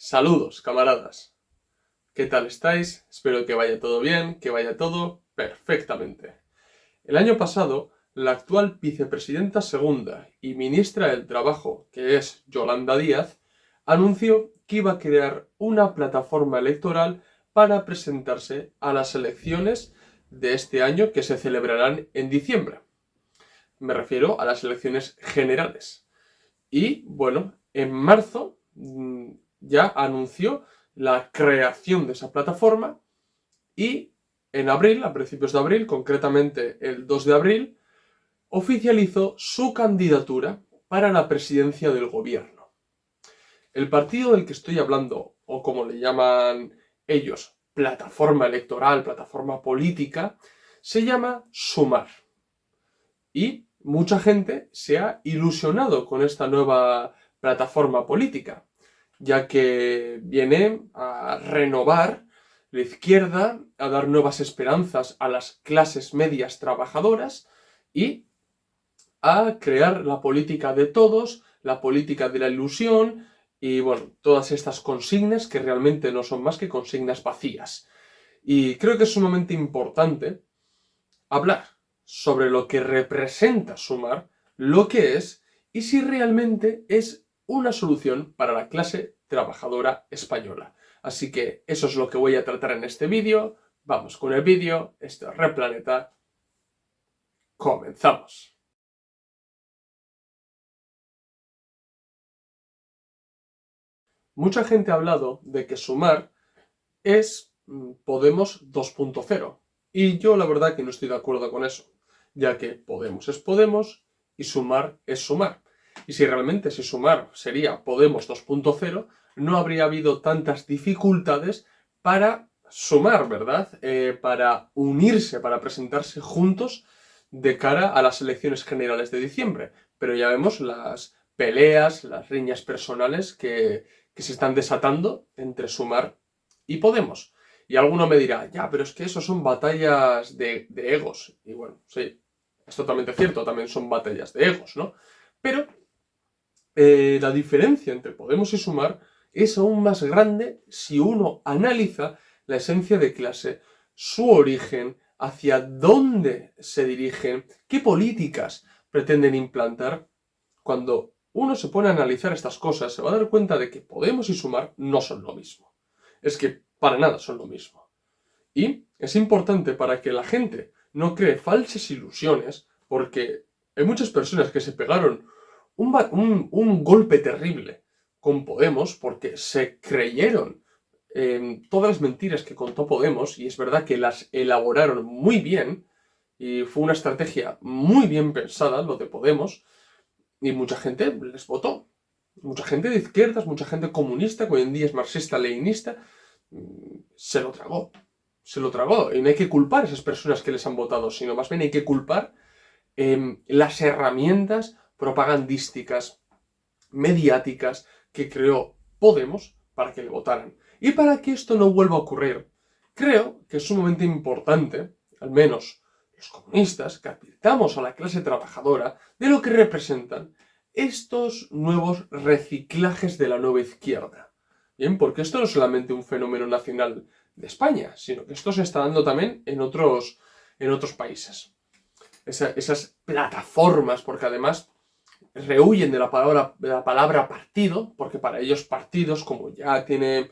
Saludos, camaradas. ¿Qué tal estáis? Espero que vaya todo bien, que vaya todo perfectamente. El año pasado, la actual vicepresidenta segunda y ministra del Trabajo, que es Yolanda Díaz, anunció que iba a crear una plataforma electoral para presentarse a las elecciones de este año que se celebrarán en diciembre. Me refiero a las elecciones generales. Y bueno, en marzo ya anunció la creación de esa plataforma y en abril, a principios de abril, concretamente el 2 de abril, oficializó su candidatura para la presidencia del gobierno. El partido del que estoy hablando, o como le llaman ellos, plataforma electoral, plataforma política, se llama Sumar. Y mucha gente se ha ilusionado con esta nueva plataforma política, ya que viene a renovar la izquierda, a dar nuevas esperanzas a las clases medias trabajadoras y a crear la política de todos, la política de la ilusión y bueno, todas estas consignas que realmente no son más que consignas vacías. Y creo que es sumamente importante hablar sobre lo que representa Sumar, lo que es y si realmente es una solución para la clase trabajadora española. Así que eso es lo que voy a tratar en este vídeo. Vamos con el vídeo. Esto es Replaneta. Comenzamos. Mucha gente ha hablado de que Sumar es Podemos 2.0. Y yo la verdad que no estoy de acuerdo con eso, ya que Podemos es Podemos y Sumar es Sumar. Y si Sumar sería Podemos 2.0, no habría habido tantas dificultades para sumar, ¿verdad? Para unirse, para presentarse juntos de cara a las elecciones generales de diciembre. Pero ya vemos las peleas, las riñas personales que se están desatando entre Sumar y Podemos. Y alguno me dirá, ya, pero es que eso son batallas de egos. Y bueno, sí, es totalmente cierto, también son batallas de egos, ¿no? Pero la diferencia entre Podemos y Sumar es aún más grande si uno analiza la esencia de clase, su origen, hacia dónde se dirigen, qué políticas pretenden implantar. Cuando uno se pone a analizar estas cosas, se va a dar cuenta de que Podemos y Sumar no son lo mismo. Es que para nada son lo mismo. Y es importante para que la gente no cree falsas ilusiones, porque hay muchas personas que se pegaron un golpe terrible con Podemos porque se creyeron todas las mentiras que contó Podemos, y es verdad que las elaboraron muy bien, y fue una estrategia muy bien pensada lo de Podemos, y mucha gente les votó. Mucha gente de izquierdas, mucha gente comunista, que hoy en día es marxista-leninista, se lo tragó. Se lo tragó. Y no hay que culpar a esas personas que les han votado, sino más bien hay que culpar las herramientas propagandísticas, mediáticas, que creó Podemos para que le votaran. Y para que esto no vuelva a ocurrir, creo que es sumamente importante, al menos los comunistas, que advirtamos a la clase trabajadora de lo que representan estos nuevos reciclajes de la nueva izquierda. Bien, porque esto no es solamente un fenómeno nacional de España, sino que esto se está dando también en otros países. Esas plataformas, porque además rehuyen de la palabra partido, porque para ellos partidos, como ya tiene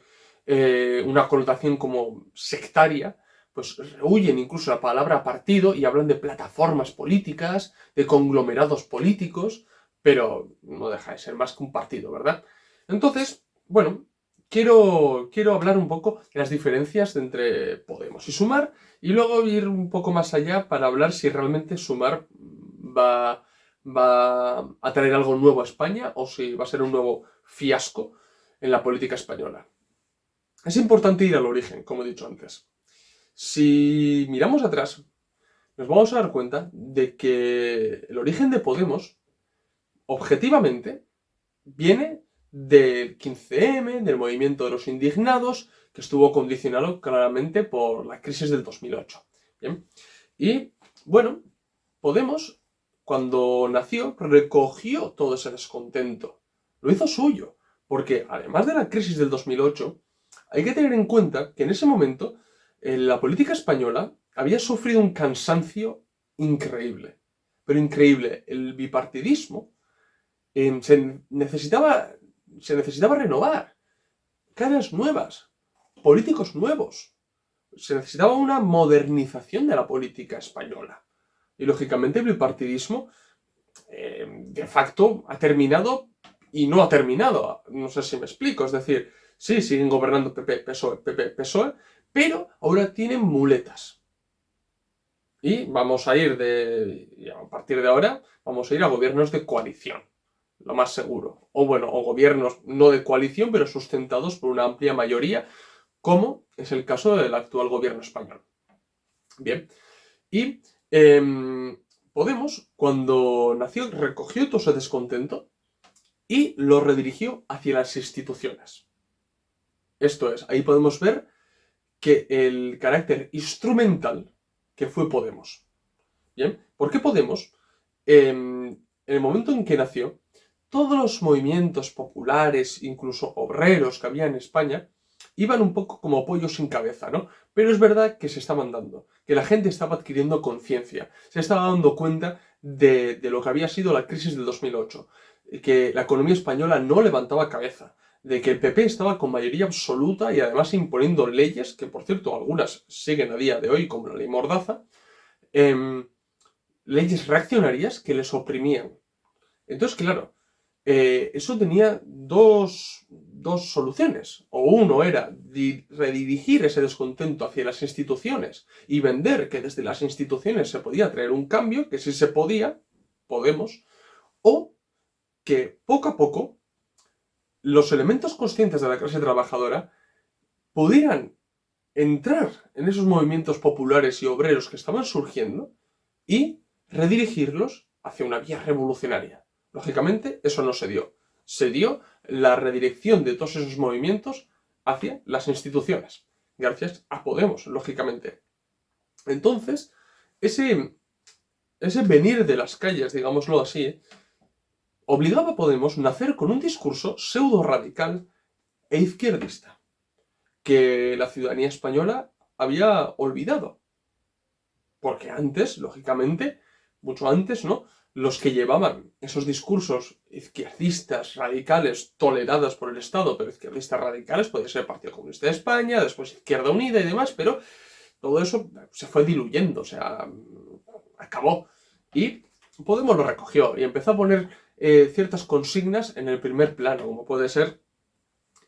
una connotación como sectaria, pues rehuyen incluso la palabra partido y hablan de plataformas políticas, de conglomerados políticos, pero no deja de ser más que un partido, ¿verdad? Entonces, bueno, quiero hablar un poco de las diferencias entre Podemos y Sumar y luego ir un poco más allá para hablar si realmente Sumar va a traer algo nuevo a España o si va a ser un nuevo fiasco en la política española. Es importante ir al origen, como he dicho antes. Si miramos atrás, nos vamos a dar cuenta de que el origen de Podemos, objetivamente, viene del 15M, del movimiento de los indignados, que estuvo condicionado claramente por la crisis del 2008. ¿Bien? Y, bueno, Podemos, cuando nació, recogió todo ese descontento. Lo hizo suyo, Porque además de la crisis del 2008, hay que tener en cuenta que en ese momento la política española había sufrido un cansancio increíble. Pero increíble. El bipartidismo se necesitaba renovar. Caras nuevas. Políticos nuevos. Se necesitaba una modernización de la política española. Y lógicamente el bipartidismo de facto ha terminado y no ha terminado. No sé si me explico. Es decir, sí, siguen gobernando PP, PSOE, pero ahora tienen muletas. Y vamos a ir a partir de ahora, vamos a ir a gobiernos de coalición, lo más seguro. O bueno, o gobiernos no de coalición, pero sustentados por una amplia mayoría, como es el caso del actual gobierno español. Bien, y Podemos, cuando nació, recogió todo ese descontento y lo redirigió hacia las instituciones. Esto es, ahí podemos ver que el carácter instrumental que fue Podemos. ¿Bien? ¿Por qué Podemos? En el momento en que nació, todos los movimientos populares, incluso obreros que había en España, iban un poco como pollos sin cabeza, ¿no? Pero es verdad que se estaban dando, que la gente estaba adquiriendo conciencia, se estaba dando cuenta de lo que había sido la crisis del 2008, que la economía española no levantaba cabeza, de que el PP estaba con mayoría absoluta y además imponiendo leyes, que por cierto algunas siguen a día de hoy, como la ley Mordaza, leyes reaccionarias que les oprimían. Entonces, claro, eso tenía dos soluciones. O uno era redirigir ese descontento hacia las instituciones y vender que desde las instituciones se podía traer un cambio, que sí se podía, Podemos, o que poco a poco los elementos conscientes de la clase trabajadora pudieran entrar en esos movimientos populares y obreros que estaban surgiendo y redirigirlos hacia una vía revolucionaria. Lógicamente, eso no se dio. Se dio la redirección de todos esos movimientos hacia las instituciones, gracias a Podemos, lógicamente. Entonces, ese venir de las calles, digámoslo así, obligaba a Podemos a nacer con un discurso pseudo-radical e izquierdista, que la ciudadanía española había olvidado. Porque antes, lógicamente, mucho antes, ¿no? Los que llevaban esos discursos izquierdistas, radicales, tolerados por el Estado, pero izquierdistas radicales, puede ser Partido Comunista de España, después Izquierda Unida y demás, pero todo eso se fue diluyendo, o sea, acabó. Y Podemos lo recogió y empezó a poner ciertas consignas en el primer plano, como puede ser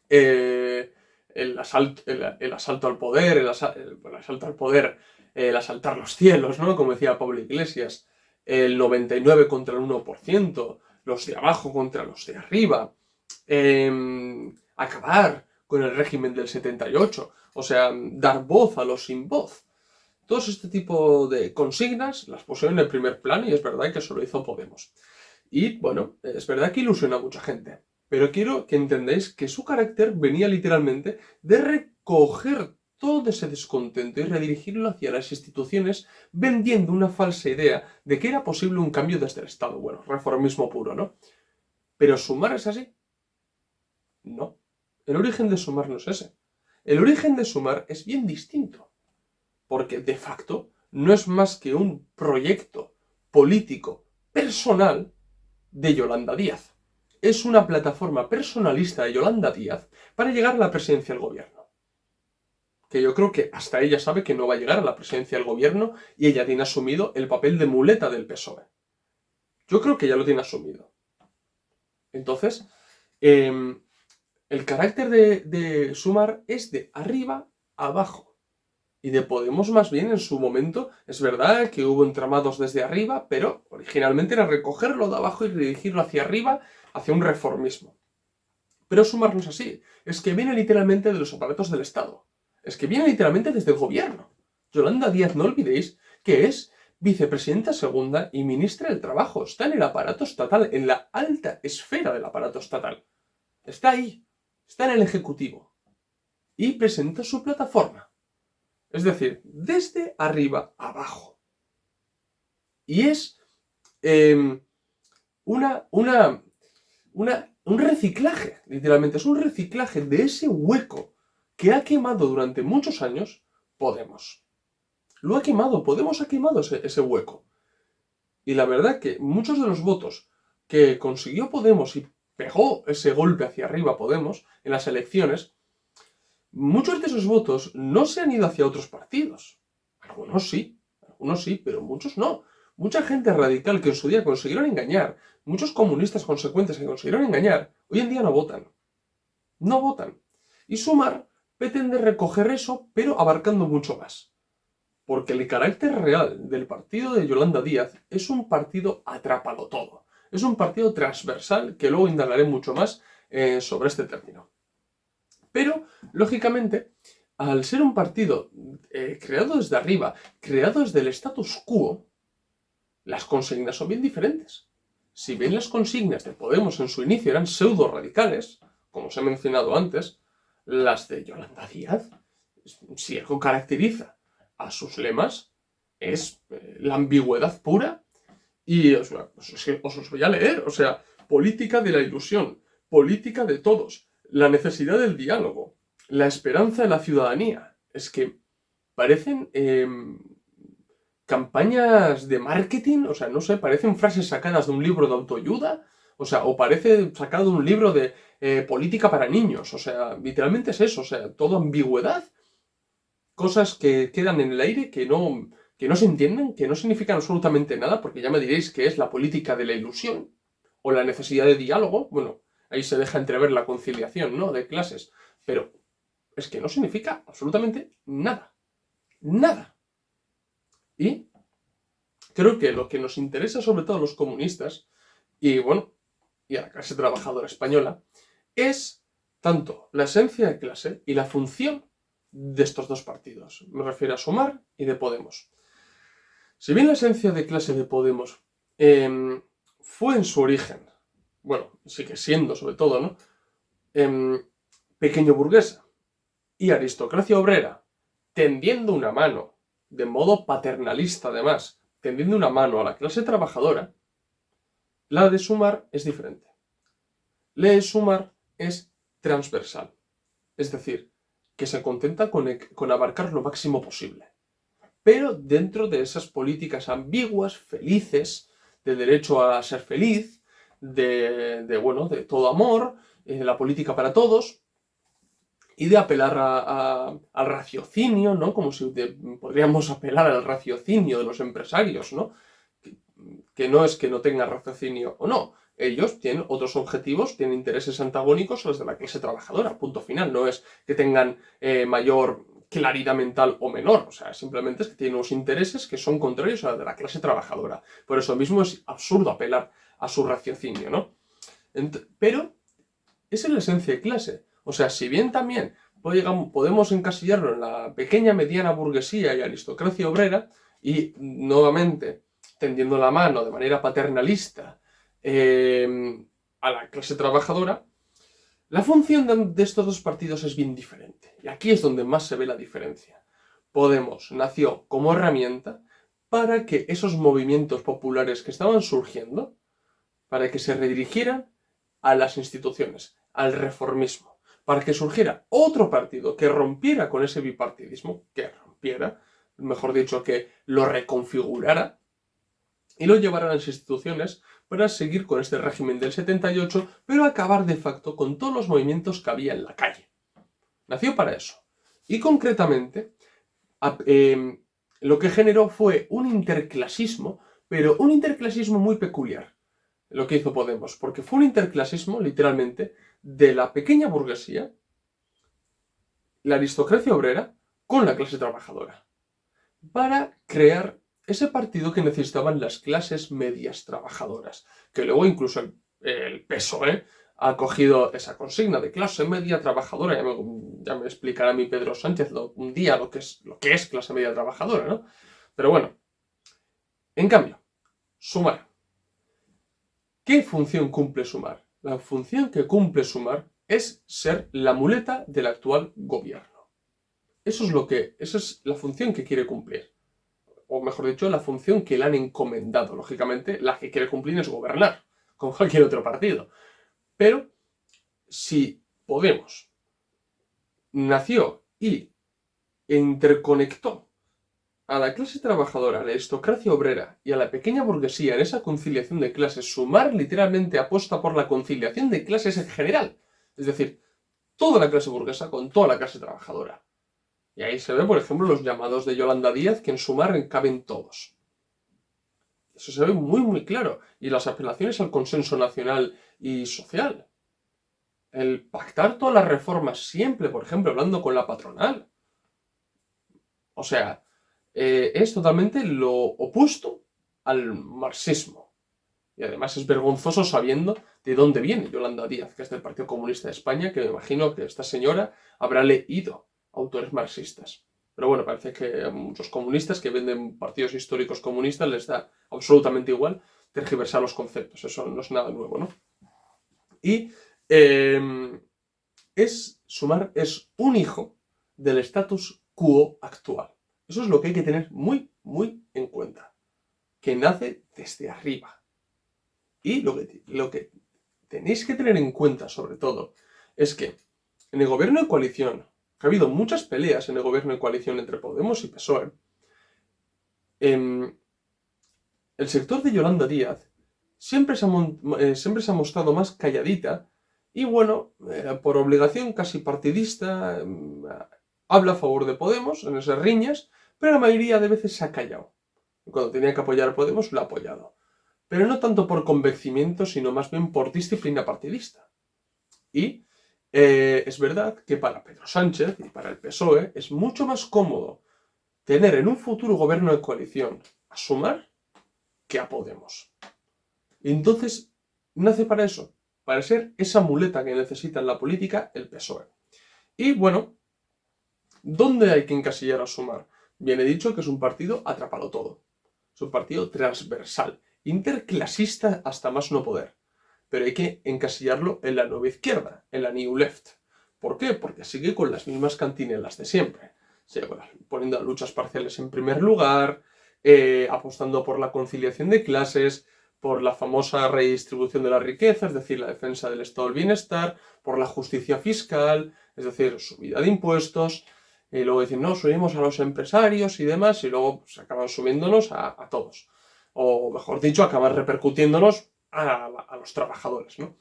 el asalto al poder, el asalto al poder, el asaltar los cielos, ¿no? Como decía Pablo Iglesias, el 99 contra el 1%, los de abajo contra los de arriba, acabar con el régimen del 78, o sea, dar voz a los sin voz. Todo este tipo de consignas las pusieron en el primer plano y es verdad que eso lo hizo Podemos. Y bueno, es verdad que ilusiona a mucha gente. Pero quiero que entendáis que su carácter venía literalmente de recoger todo ese descontento y redirigirlo hacia las instituciones, vendiendo una falsa idea de que era posible un cambio desde el Estado. Bueno, reformismo puro, ¿no? Pero Sumar es así. No. El origen de Sumar no es ese. El origen de Sumar es bien distinto. Porque de facto no es más que un proyecto político personal de Yolanda Díaz. Es una plataforma personalista de Yolanda Díaz para llegar a la presidencia del gobierno. Que yo creo que hasta ella sabe que no va a llegar a la presidencia del gobierno y ella tiene asumido el papel de muleta del PSOE. Yo creo que ya lo tiene asumido. Entonces, el carácter de Sumar es de arriba a abajo. Y de Podemos más bien en su momento, es verdad que hubo entramados desde arriba, pero originalmente era recogerlo de abajo y dirigirlo hacia arriba, hacia un reformismo. Pero Sumar no es así, es que viene literalmente de los aparatos del Estado, es que viene literalmente desde el gobierno. Yolanda Díaz, no olvidéis que es vicepresidenta segunda y ministra del Trabajo, está en el aparato estatal, en la alta esfera del aparato estatal. Está ahí, está en el Ejecutivo y presenta su plataforma. Es decir, desde arriba a abajo. Y es una un reciclaje, literalmente, es un reciclaje de ese hueco que ha quemado durante muchos años Podemos. Lo ha quemado, Podemos ha quemado ese hueco. Y la verdad que muchos de los votos que consiguió Podemos y pegó ese golpe hacia arriba Podemos en las elecciones, muchos de esos votos no se han ido hacia otros partidos. Algunos sí, pero muchos no. Mucha gente radical que en su día consiguieron engañar, muchos comunistas consecuentes que consiguieron engañar, hoy en día no votan. No votan. Y Sumar pretende recoger eso, pero abarcando mucho más. Porque el carácter real del partido de Yolanda Díaz es un partido atrápalo todo. Es un partido transversal que luego indagaré mucho más sobre este término. Pero, lógicamente, al ser un partido creado desde arriba, creado desde el status quo, las consignas son bien diferentes. Si bien las consignas de Podemos en su inicio eran pseudo radicales, como os he mencionado antes, las de Yolanda Díaz, si algo caracteriza a sus lemas, es la ambigüedad pura. Y os los voy a leer, política de la ilusión, política de todos, la necesidad del diálogo, la esperanza de la ciudadanía. Es que parecen campañas de marketing, no sé, parecen frases sacadas de un libro de autoayuda, o parece sacado de un libro de política para niños, literalmente es eso, todo ambigüedad, cosas que quedan en el aire, que no se entienden, que no significan absolutamente nada, porque ya me diréis que es la política de la ilusión, o la necesidad de diálogo, bueno, ahí se deja entrever la conciliación, ¿no?, de clases, pero es que no significa absolutamente nada, nada. Y creo que lo que nos interesa sobre todo a los comunistas, y bueno, y a la clase trabajadora española, es tanto la esencia de clase y la función de estos dos partidos. Me refiero a Sumar y de Podemos. Si bien la esencia de clase de Podemos fue en su origen, bueno, sigue siendo sobre todo, ¿no?, pequeño burguesa y aristocracia obrera, tendiendo una mano, de modo paternalista además, tendiendo una mano a la clase trabajadora, la de Sumar es diferente. La de Sumar es transversal, es decir, que se contenta con abarcar lo máximo posible, pero dentro de esas políticas ambiguas, felices, de derecho a ser feliz, de todo amor, de la política para todos, y de apelar al raciocinio, ¿no? Como si podríamos apelar al raciocinio de los empresarios, ¿no? Que no es que no tengan raciocinio o no. Ellos tienen otros objetivos, tienen intereses antagónicos a los de la clase trabajadora, punto final. No es que tengan mayor claridad mental o menor, simplemente es que tienen unos intereses que son contrarios a los de la clase trabajadora. Por eso mismo es absurdo apelar a su raciocinio, ¿no? Pero esa es la esencia de clase. Si bien también podemos encasillarlo en la pequeña mediana burguesía y aristocracia obrera, y nuevamente tendiendo la mano de manera paternalista a la clase trabajadora, la función de estos dos partidos es bien diferente. Y aquí es donde más se ve la diferencia. Podemos nació como herramienta para que esos movimientos populares que estaban surgiendo, para que se redirigieran a las instituciones, al reformismo, para que surgiera otro partido que rompiera con ese bipartidismo, mejor dicho, que lo reconfigurara y lo llevara a las instituciones para seguir con este régimen del 78, pero acabar de facto con todos los movimientos que había en la calle. Nació para eso. Y concretamente, lo que generó fue un interclasismo, pero un interclasismo muy peculiar, lo que hizo Podemos, porque fue un interclasismo, literalmente, de la pequeña burguesía, la aristocracia obrera, con la clase trabajadora, para crear ese partido que necesitaban las clases medias trabajadoras, que luego incluso el PSOE ha cogido esa consigna de clase media trabajadora. Ya me explicará mi Pedro Sánchez un día lo que es clase media trabajadora, ¿no? Pero bueno, en cambio, Sumar. ¿Qué función cumple Sumar? La función que cumple Sumar es ser la muleta del actual gobierno. Esa es la función que quiere cumplir. O mejor dicho, la función que le han encomendado. Lógicamente, la que quiere cumplir es gobernar, como cualquier otro partido. Pero si Podemos nació y interconectó a la clase trabajadora, a la aristocracia obrera y a la pequeña burguesía en esa conciliación de clases, Sumar literalmente apuesta por la conciliación de clases en general. Es decir, toda la clase burguesa con toda la clase trabajadora. Y ahí se ve, por ejemplo, los llamados de Yolanda Díaz, que en Sumar caben todos. Eso se ve muy, muy claro. Y las apelaciones al consenso nacional y social. El pactar todas las reformas siempre, por ejemplo, hablando con la patronal. O sea, es totalmente lo opuesto al marxismo. Y además es vergonzoso sabiendo de dónde viene Yolanda Díaz, que es del Partido Comunista de España, que me imagino que esta señora habrá leído autores marxistas. Pero bueno, parece que a muchos comunistas que venden partidos históricos comunistas les da absolutamente igual tergiversar los conceptos. Eso no es nada nuevo, ¿no? Y Sumar es un hijo del status quo actual. Eso es lo que hay que tener muy, muy en cuenta. Que nace desde arriba. Y lo que tenéis que tener en cuenta, sobre todo, es que en el gobierno de coalición, que ha habido muchas peleas en el gobierno de coalición entre Podemos y PSOE, el sector de Yolanda Díaz siempre se ha mostrado más calladita y, bueno, por obligación casi partidista, habla a favor de Podemos en esas riñas, pero la mayoría de veces se ha callado. Y cuando tenía que apoyar a Podemos, lo ha apoyado. Pero no tanto por convencimiento, sino más bien por disciplina partidista. Y es verdad que para Pedro Sánchez y para el PSOE es mucho más cómodo tener en un futuro gobierno de coalición a Sumar que a Podemos. Y entonces nace para eso, para ser esa muleta que necesita en la política el PSOE. Y bueno, ¿dónde hay que encasillar a Sumar? Bien he dicho que es un partido atrapado todo. Es un partido transversal, interclasista hasta más no poder. Pero hay que encasillarlo en la nueva izquierda, en la New Left. ¿Por qué? Porque sigue con las mismas cantinelas de siempre. Sigue poniendo a luchas parciales en primer lugar, apostando por la conciliación de clases, por la famosa redistribución de la riqueza, es decir, la defensa del estado del bienestar, por la justicia fiscal, es decir, subida de impuestos, y luego dicen, no, subimos a los empresarios y demás, y luego pues, acaban subiéndonos a todos. O mejor dicho, acaban repercutiéndonos a los trabajadores, ¿no?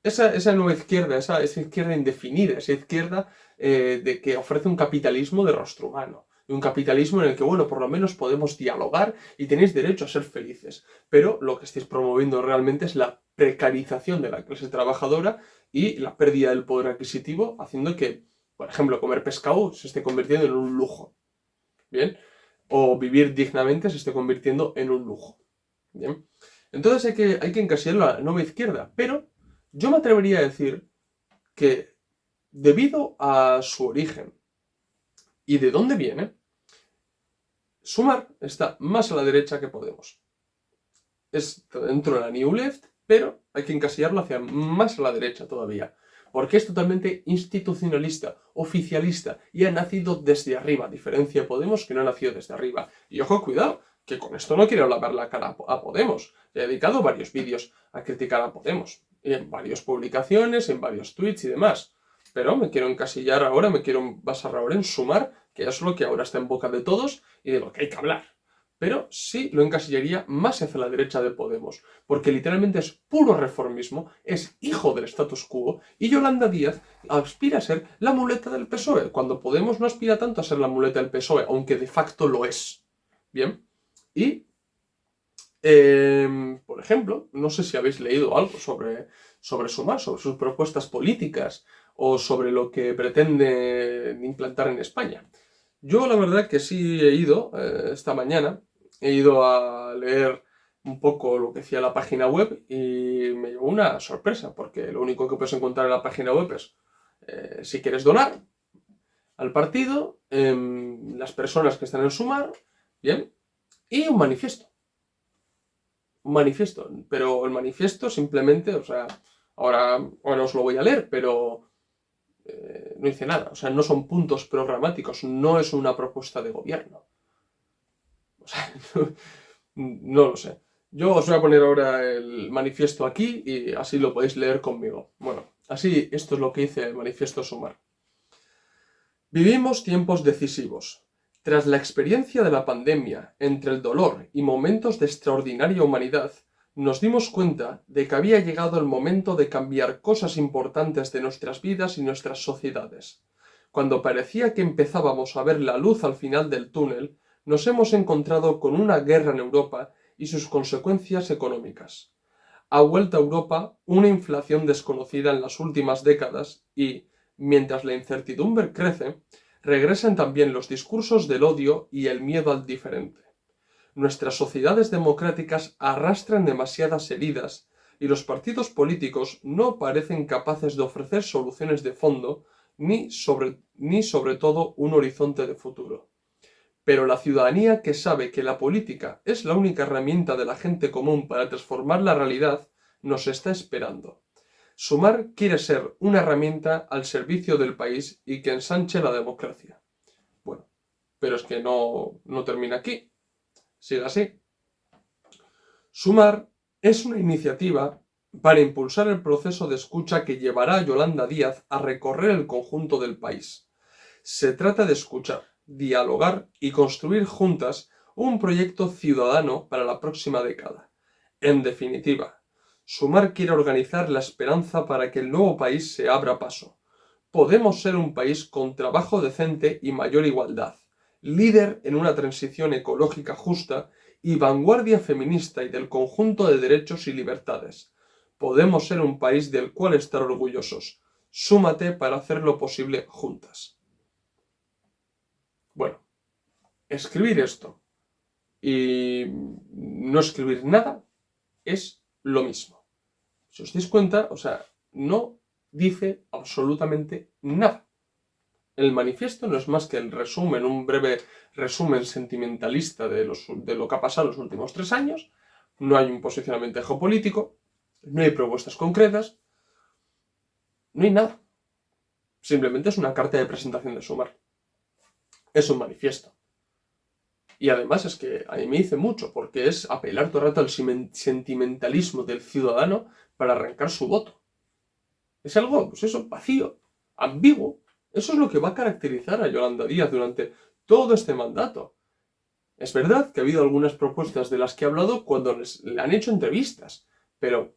Esa nueva izquierda, esa izquierda indefinida, esa izquierda de que ofrece un capitalismo de rostro humano. Y un capitalismo en el que, bueno, por lo menos podemos dialogar y tenéis derecho a ser felices. Pero lo que estáis promoviendo realmente es la precarización de la clase trabajadora y la pérdida del poder adquisitivo, haciendo que, por ejemplo, comer pescado se esté convirtiendo en un lujo. ¿Bien? O vivir dignamente se esté convirtiendo en un lujo. ¿Bien? Entonces hay que encasillar la nueva izquierda, pero yo me atrevería a decir que debido a su origen y de dónde viene, Sumar está más a la derecha que Podemos. Es dentro de la New Left, pero hay que encasillarlo hacia más a la derecha todavía, porque es totalmente institucionalista, oficialista y ha nacido desde arriba, a diferencia de Podemos que no ha nacido desde arriba. Y ojo, cuidado, que con esto no quiero lavar la cara a Podemos. He dedicado varios vídeos a criticar a Podemos, en varias publicaciones, en varios tweets y demás. Pero me quiero encasillar ahora, me quiero basar ahora en Sumar, que es lo que ahora está en boca de todos y de lo que hay que hablar. Pero sí lo encasillaría más hacia la derecha de Podemos, porque literalmente es puro reformismo, es hijo del status quo, y Yolanda Díaz aspira a ser la muleta del PSOE, cuando Podemos no aspira tanto a ser la muleta del PSOE, aunque de facto lo es. Bien, y por ejemplo, no sé si habéis leído algo sobre Sumar, sobre sus propuestas políticas o sobre lo que pretende implantar en España. Yo la verdad que sí he ido esta mañana, he ido a leer un poco lo que decía la página web y me llevó una sorpresa, porque lo único que puedes encontrar en la página web es si quieres donar al partido, las personas que están en Sumar, bien, y un manifiesto. Un manifiesto, pero el manifiesto simplemente, o sea, ahora os lo voy a leer, pero no dice nada, o sea, no son puntos programáticos, no es una propuesta de gobierno. O sea, no lo sé. Yo os voy a poner ahora el manifiesto aquí y así lo podéis leer conmigo. Bueno, así esto es lo que dice el manifiesto Sumar. Vivimos tiempos decisivos. Tras la experiencia de la pandemia, entre el dolor y momentos de extraordinaria humanidad, nos dimos cuenta de que había llegado el momento de cambiar cosas importantes de nuestras vidas y nuestras sociedades. Cuando parecía que empezábamos a ver la luz al final del túnel, nos hemos encontrado con una guerra en Europa y sus consecuencias económicas. Ha vuelto a Europa una inflación desconocida en las últimas décadas y, mientras la incertidumbre crece, regresan también los discursos del odio y el miedo al diferente. Nuestras sociedades democráticas arrastran demasiadas heridas y los partidos políticos no parecen capaces de ofrecer soluciones de fondo ni sobre todo un horizonte de futuro. Pero la ciudadanía que sabe que la política es la única herramienta de la gente común para transformar la realidad, nos está esperando. Sumar quiere ser una herramienta al servicio del país y que ensanche la democracia. Bueno, pero es que no termina aquí. Sigue así. Sumar es una iniciativa para impulsar el proceso de escucha que llevará a Yolanda Díaz a recorrer el conjunto del país. Se trata de escuchar, dialogar y construir juntas un proyecto ciudadano para la próxima década. En definitiva, Sumar quiere organizar la esperanza para que el nuevo país se abra paso. Podemos ser un país con trabajo decente y mayor igualdad, líder en una transición ecológica justa y vanguardia feminista y del conjunto de derechos y libertades. Podemos ser un país del cual estar orgullosos. Súmate para hacerlo posible juntas. Bueno, escribir esto y no escribir nada es lo mismo. Si os dais cuenta, o sea, no dice absolutamente nada. El manifiesto no es más que el resumen, un breve resumen sentimentalista de lo que ha pasado los últimos 3 años. No hay un posicionamiento geopolítico, no hay propuestas concretas, no hay nada. Simplemente es una carta de presentación de Sumar. Es un manifiesto. Y además es que a mí me dice mucho, porque es apelar todo el rato al sentimentalismo del ciudadano para arrancar su voto. Es algo, pues eso, vacío, ambiguo. Eso es lo que va a caracterizar a Yolanda Díaz durante todo este mandato. Es verdad que ha habido algunas propuestas de las que he hablado cuando le han hecho entrevistas, pero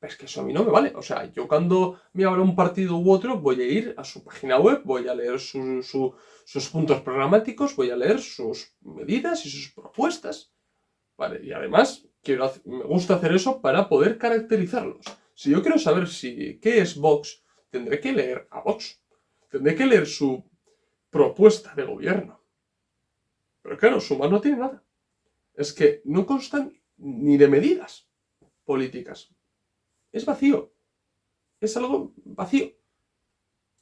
es que eso a mí no me vale. O sea, yo cuando me habla un partido u otro voy a ir a su página web, voy a leer sus puntos programáticos, voy a leer sus medidas y sus propuestas. Vale, y además me gusta hacer eso para poder caracterizarlos. Si yo quiero saber qué es Vox, tendré que leer a Vox. Tendré que leer su propuesta de gobierno. Pero claro, Sumar no tiene nada. Es que no constan ni de medidas políticas. Es vacío. Es algo vacío.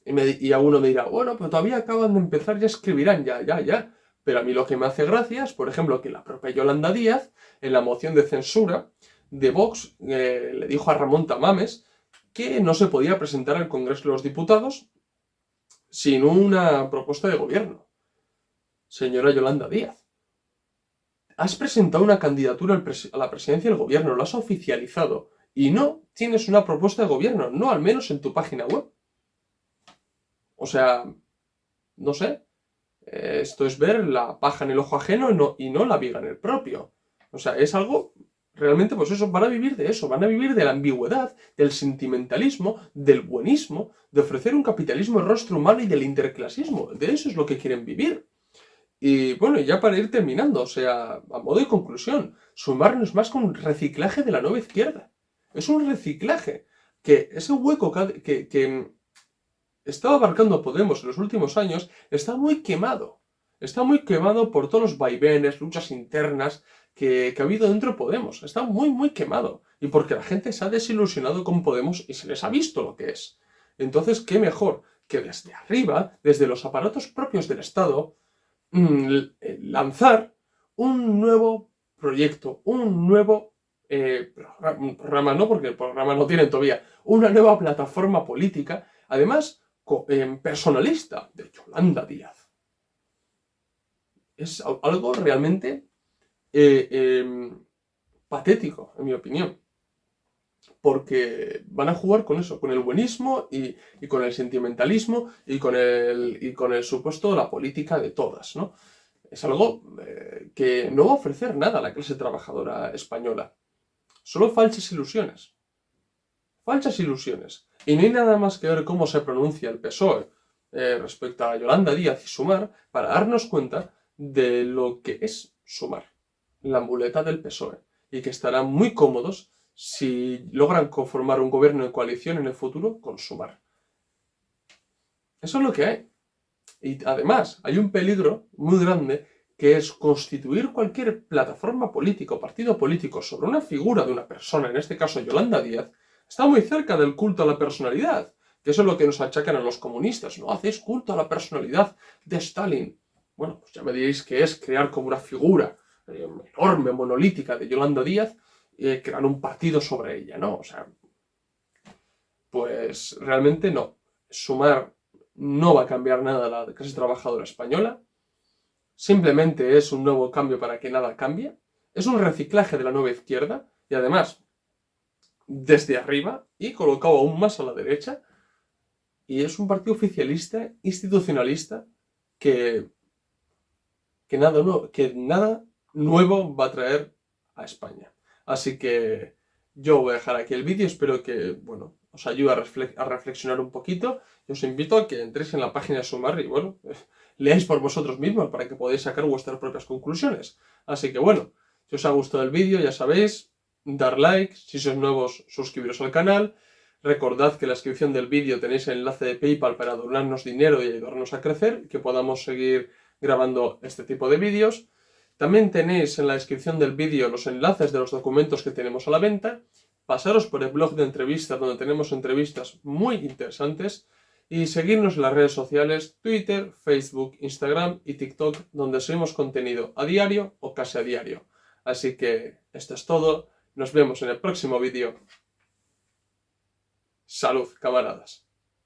Y alguno me dirá, bueno, pero todavía acaban de empezar, ya escribirán, ya. Pero a mí lo que me hace gracia es, por ejemplo, que la propia Yolanda Díaz, en la moción de censura de Vox, le dijo a Ramón Tamames que no se podía presentar al Congreso de los Diputados sin una propuesta de gobierno. Señora Yolanda Díaz, has presentado una candidatura a la presidencia del gobierno, lo has oficializado y no tienes una propuesta de gobierno, no al menos en tu página web. O sea, no sé, esto es ver la paja en el ojo ajeno y no la viga en el propio. O sea, es algo realmente, pues eso, van a vivir de eso, van a vivir de la ambigüedad, del sentimentalismo, del buenismo, de ofrecer un capitalismo de rostro humano y del interclasismo. De eso es lo que quieren vivir. Y bueno, ya para ir terminando, o sea, a modo de conclusión, Sumar no es más que un reciclaje de la nueva izquierda. Es un reciclaje que ese hueco que estaba abarcando Podemos en los últimos años está muy quemado. Está muy quemado por todos los vaivenes, luchas internas que ha habido dentro de Podemos. Está muy quemado. Y porque la gente se ha desilusionado con Podemos y se les ha visto lo que es. Entonces, ¿qué mejor que desde arriba, desde los aparatos propios del Estado, lanzar un nuevo proyecto, un nuevo programa, no, porque el programa no tiene todavía, una nueva plataforma política, además personalista, de Yolanda Díaz. Es algo realmente patético, en mi opinión. Porque van a jugar con eso, con el buenismo y con el sentimentalismo y con el supuesto la política de todas, ¿no? Es algo que no va a ofrecer nada a la clase trabajadora española. Solo falsas ilusiones. Falsas ilusiones. Y no hay nada más que ver cómo se pronuncia el PSOE respecto a Yolanda Díaz y Sumar para darnos cuenta de lo que es Sumar, la muleta del PSOE, y que estarán muy cómodos si logran conformar un gobierno de coalición en el futuro con Sumar. Eso es lo que hay. Y además hay un peligro muy grande que es constituir cualquier plataforma política o partido político sobre una figura de una persona, en este caso Yolanda Díaz, está muy cerca del culto a la personalidad, que eso es lo que nos achacan a los comunistas, ¿no? Hacéis culto a la personalidad de Stalin. Bueno, pues ya me diréis que es crear como una figura enorme, monolítica de Yolanda Díaz y crear un partido sobre ella, ¿no? O sea, pues realmente no. Sumar no va a cambiar nada a la clase trabajadora española. Simplemente es un nuevo cambio para que nada cambie. Es un reciclaje de la nueva izquierda y además desde arriba y colocado aún más a la derecha. Y es un partido oficialista, institucionalista, que nada nuevo va a traer a España. Así que yo voy a dejar aquí el vídeo, espero que, bueno, os ayude a reflexionar un poquito. Y os invito a que entréis en la página de Sumar y, bueno, leáis por vosotros mismos para que podáis sacar vuestras propias conclusiones. Así que, bueno, si os ha gustado el vídeo, ya sabéis, dar like, si sois nuevos, suscribiros al canal. Recordad que en la descripción del vídeo tenéis el enlace de PayPal para donarnos dinero y ayudarnos a crecer y que podamos seguir grabando este tipo de vídeos. También tenéis en la descripción del vídeo los enlaces de los documentos que tenemos a la venta. Pasaros por el blog de entrevistas donde tenemos entrevistas muy interesantes y seguirnos en las redes sociales Twitter, Facebook, Instagram y TikTok donde subimos contenido a diario o casi a diario. Así que esto es todo. Nos vemos en el próximo vídeo. Salud, camaradas.